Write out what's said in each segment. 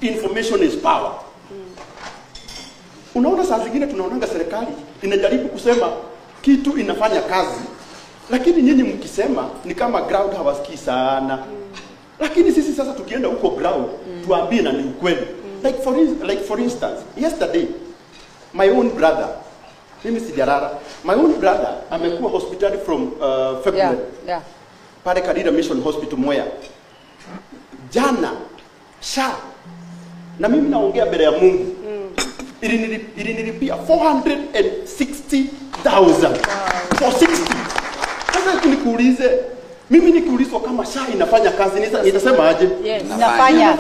Information is power. Unaona saa zingine tunaonanga serikali inajaribu kusema kitu inafanya kazi, lakini nyinyi mkisema ni kama ground hawasikii sana. Lakini sisi sasa tukienda huko ground tuambie na ni ukweli. Like for instance, yesterday my own brother, mimi sijarara, my own brother amekuwa hospitali from February. Yeah. Pale Kadira Mission Hospital Mwea. Jana SHA na mimi naongea mbele ya Mungu. Ilinilipia 460,000 for 60. Sasa nikuulize, mimi nikiulizwa kama SHA inafanya kazi nitasema aje? Yes, inafanya.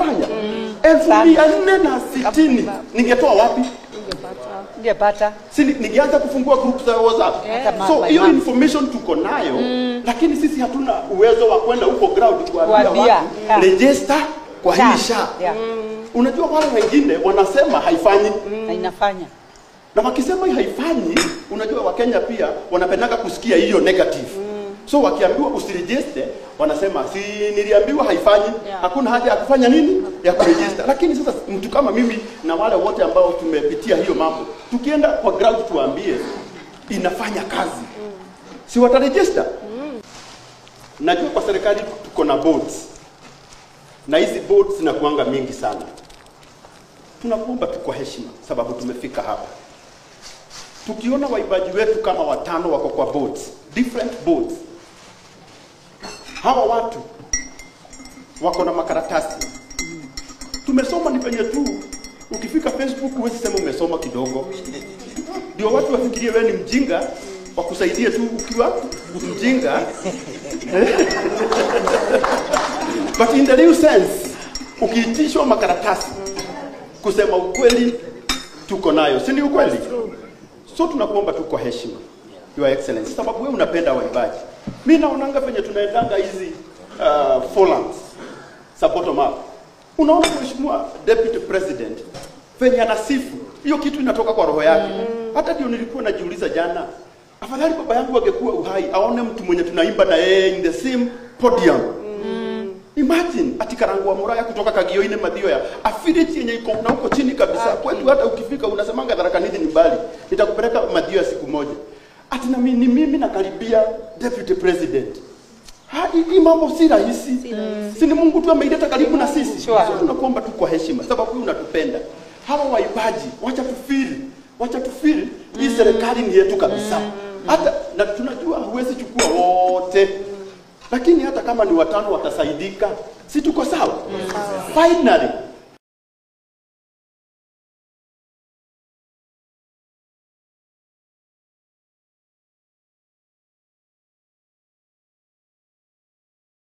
460 ningetoa wapi? Ningepata. Si ningeanza kufungua group za WhatsApp. So hiyo information tuko nayo, lakini sisi hatuna uwezo wa kwenda huko ground kuambia watu register kwa hii SHA. Unajua wale wengine wanasema haifanyi na inafanya. Na wakisema haifanyi, unajua Wakenya pia wanapendanga kusikia hiyo negative. So wakiambiwa usiregister, wanasema si niliambiwa haifanyi, hakuna haja ya kufanya nini? Ya kuregister. Lakini sasa mtu kama mimi na wale wote ambao tumepitia hiyo mambo, tukienda kwa ground tuambie inafanya kazi. Si wataregister? Najua kwa serikali tuko na boards. Na hizi boards zinakuanga mingi sana. Tunakuomba tu kwa heshima sababu tumefika hapa. Tukiona waibaji wetu kama 5 wako kwa boards, different boards. Hawa watu wako na makaratasi. Tumesoma ni penye tu ukifika Facebook huwezi sema umesoma kidogo. Ndio watu wafikirie wewe ni mjinga, wakusaidie tu ukiwa mjinga. But in the real sense, ukiitishwa makaratasi kusema ukweli tuko nayo, si ni ukweli? So tunakuomba tu kwa heshima, Your Excellency, sababu wewe unapenda waibaji. Mimi naonanga penye tunaendanga hizi forums sa bottom up. Unaona Mheshimiwa Deputy President penye anasifu, hiyo kitu inatoka kwa roho yake. Hata ndio nilikuwa najiuliza jana, afadhali baba yangu angekuwa uhai aone mtu mwenye tunaimba na yeye in the same podium. Imagine atikarangwa Muraya kutoka Kagio-ini Mathioya, affiliate yenye iko na huko chini kabisa. Kwetu hata ukifika unasemanga Tharaka Nithi ni mbali, nitakupeleka Mathioya siku moja. Ati na mimi nakaribia Deputy President. Hii mambo si rahisi. Si ni Mungu tu ameileta karibu na sisi. So tunakuomba tu kwa heshima sababu wewe unatupenda. Hawa waibaji wacha tufiri hii serikali ni yetu kabisa. Hata na tunajua huwezi chukua wote. Lakini hata kama ni 5 watasaidika, si tuko sawa? Finally